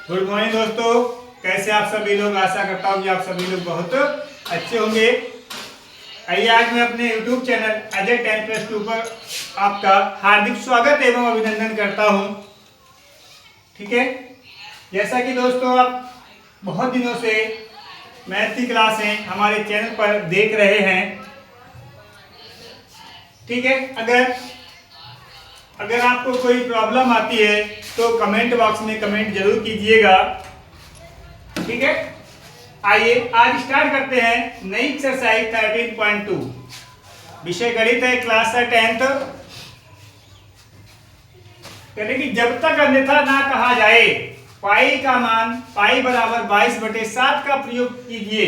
Good morning दोस्तों, कैसे आप सभी लोग। आशा करता हूँ कि आप सभी लोग बहुत अच्छे होंगे। आइए आज मैं अपने YouTube चैनल अजय 10+2 पर आपका हार्दिक स्वागत एवं अभिनंदन करता हूँ। ठीक है, जैसा कि दोस्तों आप बहुत दिनों से मैथ की क्लासें हमारे चैनल पर देख रहे हैं। ठीक है, अगर आपको कोई प्रॉब्लम आती है तो कमेंट बॉक्स में कमेंट जरूर कीजिएगा। ठीक है, आइए आज स्टार्ट करते हैं नई एक्सरसाइज 13.2। विषय गणित है, क्लास है 10th। कहते कि जब तक अन्यथा ना कहा जाए पाई का मान पाई बराबर 22/7 का प्रयोग कीजिए।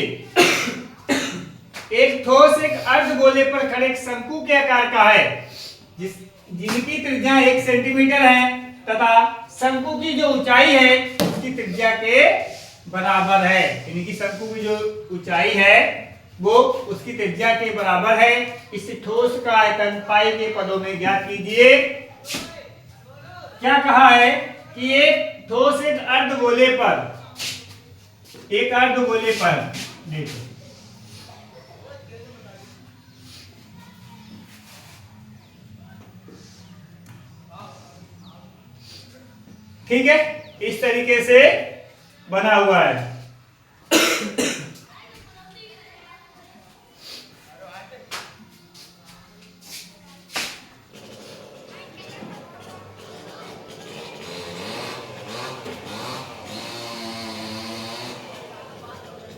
एक ठोस एक अर्धगोले पर खड़े एक शंकु के आकार का है जिनकी त्रिज्या 1 सेंटीमीटर है तथा शंकु की जो ऊंचाई है उसकी त्रिज्या के बराबर है। यानी कि शंकु की जो ऊंचाई है वो उसकी त्रिज्या के बराबर है। इस ठोस का आयतन पाई के पदों में ज्ञात कीजिए। क्या कहा है कि एक ठोस एक अर्धगोले पर देखो, ठीक है, इस तरीके से बना हुआ है।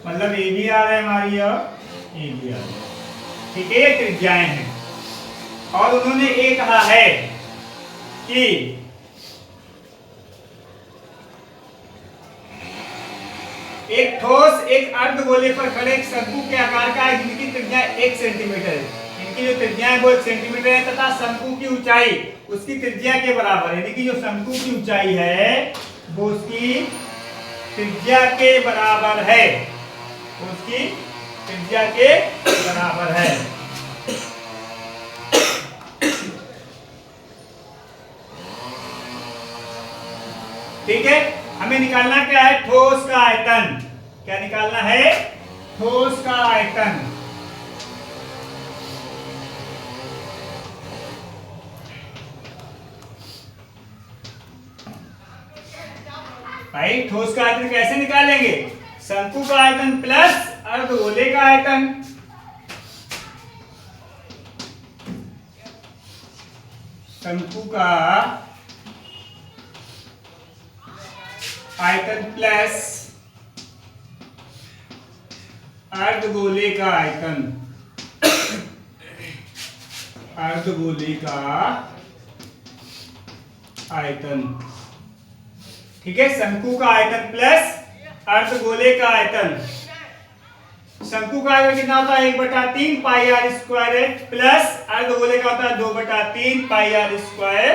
मतलब ए भी आ रहा है हमारी और ए भी आ रहा है। ठीक है, ये त्रिज्याएं हैं और उन्होंने ये कहा है कि एक ठोस एक अर्धगोले पर खड़े एक शंकु के आकार का है जिनकी त्रिज्या 1 सेंटीमीटर है। इनकी जो त्रिज्या है वो 1 सेंटीमीटर है तथा शंकु की ऊंचाई उसकी त्रिज्या के बराबर है। यानी कि जो शंकु की ऊंचाई है वो उसकी त्रिज्या के बराबर है, उसकी त्रिज्या के बराबर है। ठीक है, हमें निकालना क्या है? ठोस का आयतन। क्या निकालना है? ठोस का आयतन। भाई ठोस का आयतन कैसे निकालेंगे? शंकु का आयतन प्लस अर्धगोले का आयतन। शंकु का आयतन प्लस अर्धगोले का आयतन। अर्धगोले का आयतन। ठीक है, शंकु का आयतन प्लस अर्धगोले का आयतन। शंकु का आयतन कितना होता है? 1/3 पाई आर स्क्वायर प्लस अर्धगोले का होता है 2/3 pi r square,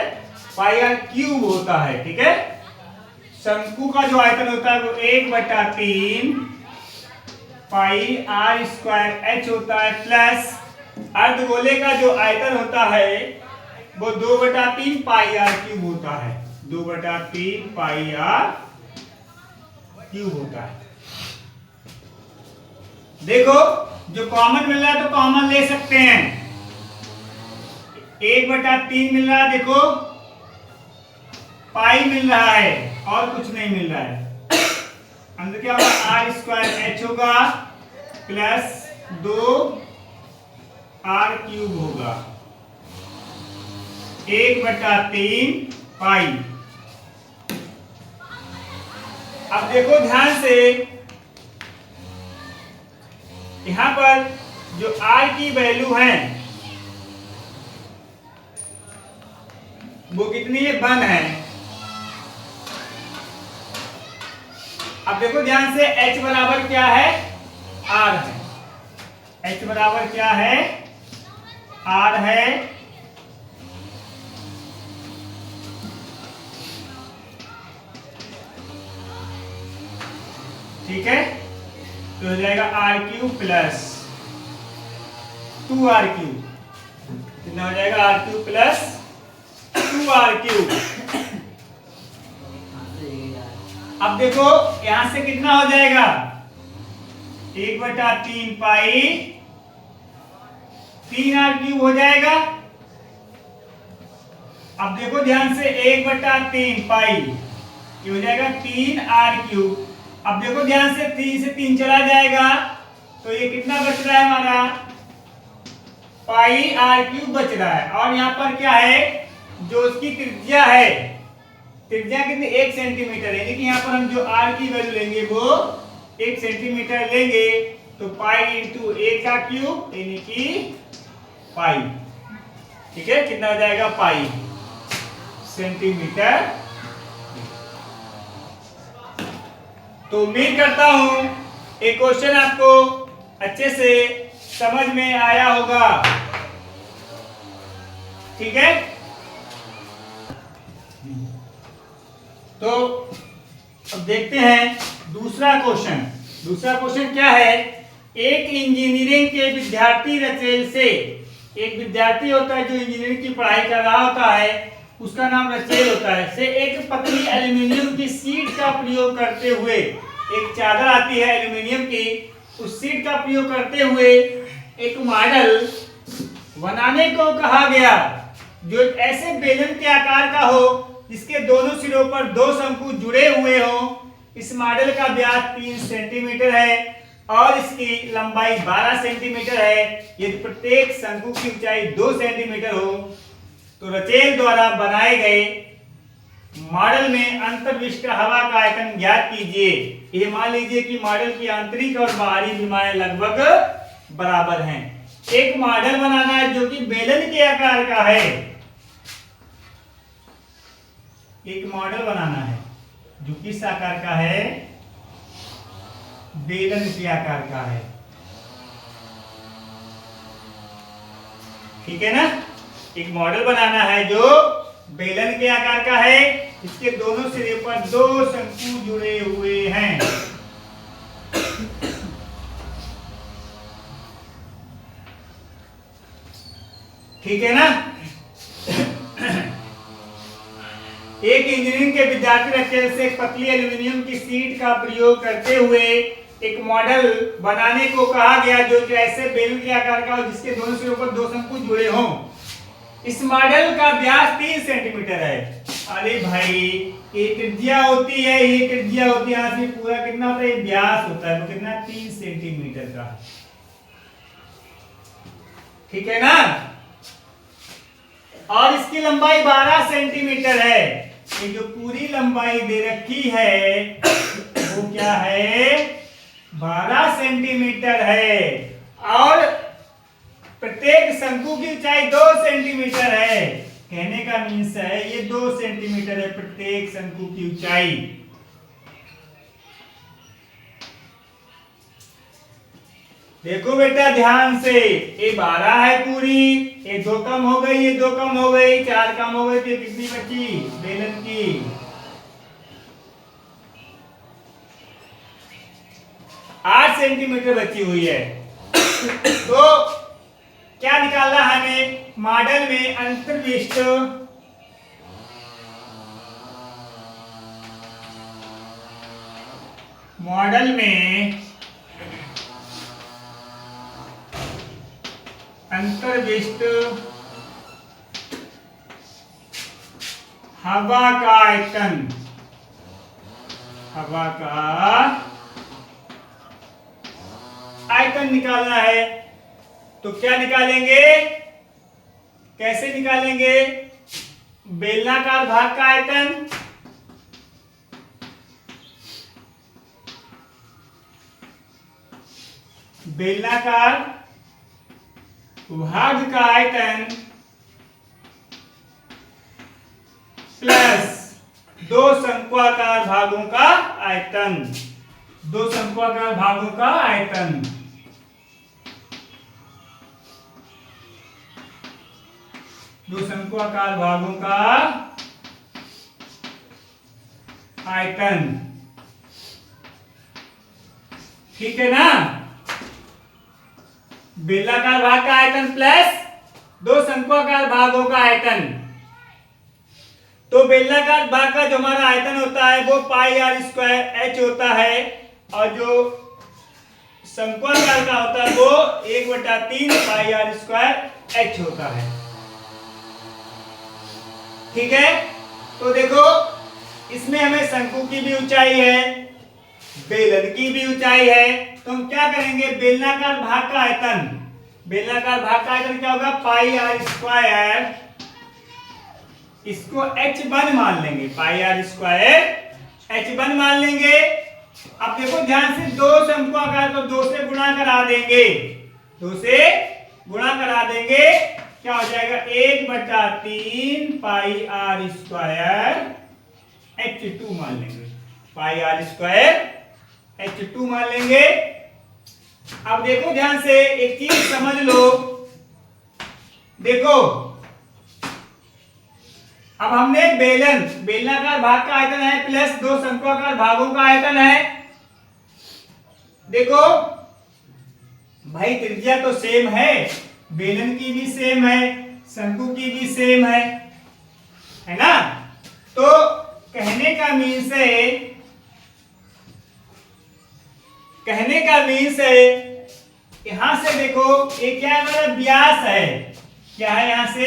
pi r cube होता है। ठीक है, शंकु का जो आयतन होता है वो 1/3 पाई आर स्क्वायर एच होता है प्लस अर्धगोले का जो आयतन होता है वो 2/3 पाई आर क्यूब होता है। 2/3 पाई आर क्यूब होता है। देखो जो कॉमन मिल रहा है तो कॉमन ले सकते हैं। 1/3 मिल रहा है, देखो पाई मिल रहा है और कुछ नहीं मिल रहा है। अंदर क्या होगा? आर स्क्वायर एच होगा प्लस 2 आर क्यूब होगा। 1/3 पाई। अब देखो ध्यान से, यहां पर जो आर की वैल्यू है वो कितनी है? 1 है। अब देखो ध्यान से, h बराबर क्या है? r है। h बराबर क्या है? r है। ठीक है, तो हो जाएगा r cube plus 2 r cube. कितना हो जाएगा? R cube plus 2 r cube. अब देखो यहां से कितना हो जाएगा, 1/3 पाई 3r³ हो जाएगा। अब देखो ध्यान से, 1/3 पाई ये हो जाएगा 3r³। अब देखो ध्यान से, 3 से 3 चला जाएगा तो ये कितना बच रहा है हमारा, पाई r³ बच रहा है। और यहाँ पर क्या है, जो उसकी त्रिज्या है, त्रिज्या कितनी, 1 सेंटीमीटर है, लेकिन यहाँ पर हम जो r की वैल्यू लेंगे वो 1 सेंटीमीटर लेंगे, तो पाई इंटू 1/3 यानी कि पाई। ठीक है, कितना हो जाएगा, पाई सेंटीमीटर। तो उम्मीद करता हूं एक क्वेश्चन आपको अच्छे से समझ में आया होगा। ठीक है, तो अब देखते हैं दूसरा क्वेश्चन। दूसरा क्वेश्चन क्या है, एक इंजीनियरिंग के विद्यार्थी रचेल से, एक विद्यार्थी होता है जो इंजीनियरिंग की पढ़ाई कर रहा होता है, उसका नाम रचेल होता है, से एक पतली एल्यूमिनियम की शीट का प्रयोग करते हुए, एक चादर आती है एल्यूमिनियम की, उस शीट का प्रयोग करते हुए एक मॉडल बनाने को कहा गया जो ऐसे बेलन के आकार का हो जिसके दोनों सिरों पर 2 शंकु जुड़े हुए हों। इस मॉडल का व्यास 3 सेंटीमीटर है और इसकी लंबाई 12 सेंटीमीटर है। यदि प्रत्येक शंकु की ऊंचाई 2 सेंटीमीटर हो तो रचेल द्वारा बनाए गए मॉडल में अंतर्विष्ट हवा का आयतन ज्ञात कीजिए। ये मान लीजिए कि मॉडल की आंतरिक और बाहरी विमाएं लगभग बराबर हैं। एक मॉडल बनाना है जो कि बेलन के आकार का है, एक मॉडल बनाना है जो किस आकार का है, बेलन के आकार का है। ठीक है ना, एक मॉडल बनाना है जो बेलन के आकार का है, इसके दोनों सिरे पर 2 शंकु जुड़े हुए हैं। ठीक है ना, एक इंजीनियरिंग के विद्यार्थी रचेल से एक पतली एल्यूमिनियम की शीट का प्रयोग करते हुए एक मॉडल बनाने को कहा गया जो कि ऐसे बेलन के आकार का हो जिसके दोनों सिरों पर 2 शंकु जुड़े हों। इस मॉडल का व्यास 3 सेंटीमीटर है। अरे भाई, ये त्रिज्या होती है, ये त्रिज्या होती है, यहाँ से पूरा कितना होता है, व्यास होता है, वो कितना, 3 सेंटीमीटर का। ठीक है ना, और इसकी लंबाई 12 सेंटीमीटर है। ये जो पूरी लंबाई दे रखी है वो क्या है, 12 सेंटीमीटर है, और प्रत्येक शंकु की ऊंचाई 2 सेंटीमीटर है। कहने का मीन्स है ये 2 सेंटीमीटर है प्रत्येक शंकु की ऊंचाई। देखो बेटा ध्यान से, ये 12 है पूरी, ये 2 कम हो गई, ये 2 कम हो गई, 4 कम हो गई, तो कितनी बची बेलन की, 8 सेंटीमीटर बची हुई है। तो क्या निकालना है हमें, मॉडल में अंतर्विष्ट मॉडल में अंतर्विष्ट हवा का आयतन, हवा का आयतन निकालना है। तो क्या निकालेंगे, कैसे निकालेंगे, बेलनाकार भाग का आयतन बेलनाकार भाग का आयतन प्लस 2 शंक्वाकार भागों का आयतन, 2 शंक्वाकार भागों का आयतन। दो शंक्वाकार भागों का आयतन। ठीक है ना, बेलनाकार भाग का आयतन प्लस 2 शंक्वाकार भागों का आयतन। तो बेलनाकार भाग का जो हमारा आयतन होता है वो पाई आर स्क्वायर एच होता है, और जो शंक्वाकार का होता है वो 1/3 पाई आर स्क्वायर एच होता है। ठीक है, तो देखो इसमें हमें शंकु की भी ऊंचाई है, बेलन की भी ऊंचाई है, तो हम क्या करेंगे, बेलनाकार भाग का आयतन, बेलनाकार भाग का आयतन क्या होगा, पाई आर स्क्वायर, इसको h1 मान लेंगे, पाई आर स्क्वायर h1 मान लेंगे। अब देखो ध्यान से, दो शंक्वाकार तो 2 से गुणा करा देंगे, 2 से गुणा करा देंगे, क्या हो जाएगा 1/3 पाई आर स्क्वायर h2 मान लेंगे, पाई आर स्क्वायर h2 मान लेंगे। अब देखो ध्यान से एक चीज समझ लो, देखो अब हमने बेलनाकार भाग का आयतन है प्लस 2 शंक्वाकार भागों का आयतन है। देखो भाई त्रिज्या तो सेम है, बेलन की भी सेम है, शंकु की भी सेम है ना। तो कहने का मीन्स है यहां से देखो ये क्या है, हमारा व्यास है, क्या है यहां से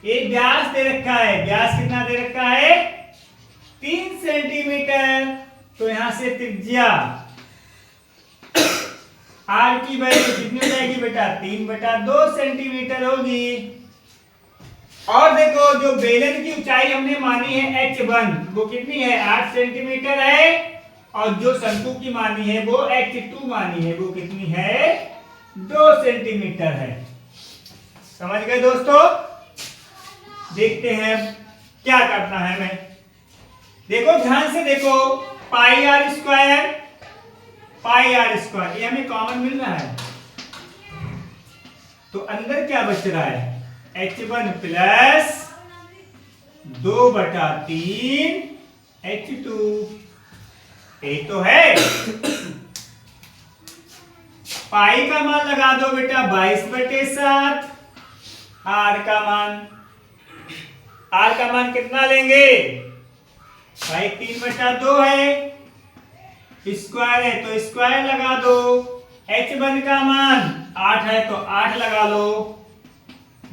एक व्यास दे रखा है, व्यास कितना दे रखा है 3 सेंटीमीटर। तो यहां से त्रिज्या आर की वैल्यू कितनी हो जाएगी बेटा, 3/2 सेंटीमीटर होगी। और देखो जो बेलन की ऊंचाई हमने मानी है h1 वो कितनी है 8 सेंटीमीटर है, और जो शंकु की मानी है वो h2 मानी है, वो कितनी है 2 सेंटीमीटर है। समझ गए दोस्तों। देखते हैं क्या करना है हमें, देखो ध्यान से देखो, पाई आर स्क्वायर ये हमें कॉमन मिल रहा है, तो अंदर क्या बच रहा है h1 प्लस 2/3 h2, ये तो है। पाई का मान लगा दो बेटा 22/7, आर का मान कितना लेंगे भाई 3/2 है, स्क्वायर है तो स्क्वायर लगा दो, h1 का मान 8 है तो 8 लगा लो,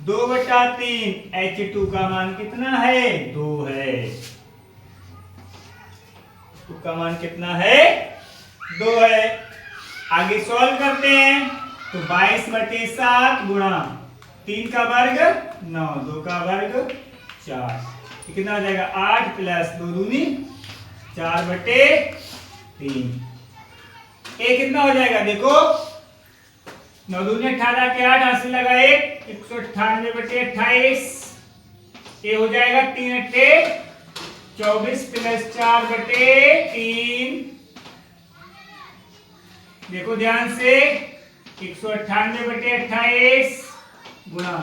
2/3 h2 का मान कितना है 2 है, 2 का मान कितना है 2 है। आगे सॉल्व करते हैं, तो 22/7 गुणा 3 का वर्ग 9, 2 का वर्ग 4, कितना हो जाएगा 8 प्लस 2 दूनी 4/3, ये कितना हो जाएगा देखो 9 दूनी 18 के 8 हासिल लगा 198/28, ये हो जाएगा 3/8 24 प्लस 4/3, देखो ध्यान से 198/28 गुणा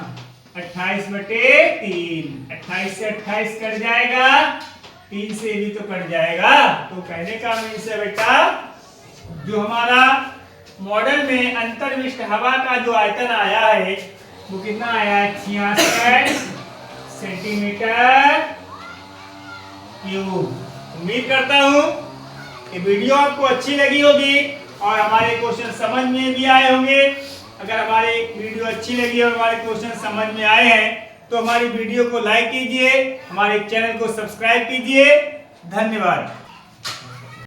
28/3, 28 से 28 कट जाएगा, 3 से भी तो कट जाएगा। तो कहने का मीन्स है बेटा जो हमारा मॉडल में अंतर्विष्ट हवा का जो आयतन आया है वो कितना आया है 66 सेंटीमीटर क्यूब। उम्मीद करता हूं कि वीडियो आपको अच्छी लगी होगी और हमारे क्वेश्चन समझ में भी आए होंगे। अगर हमारी वीडियो अच्छी लगी और हमारे क्वेश्चन समझ में आए हैं तो हमारी वीडियो को लाइक कीजिए, हमारे चैनल को सब्सक्राइब कीजिए। धन्यवाद।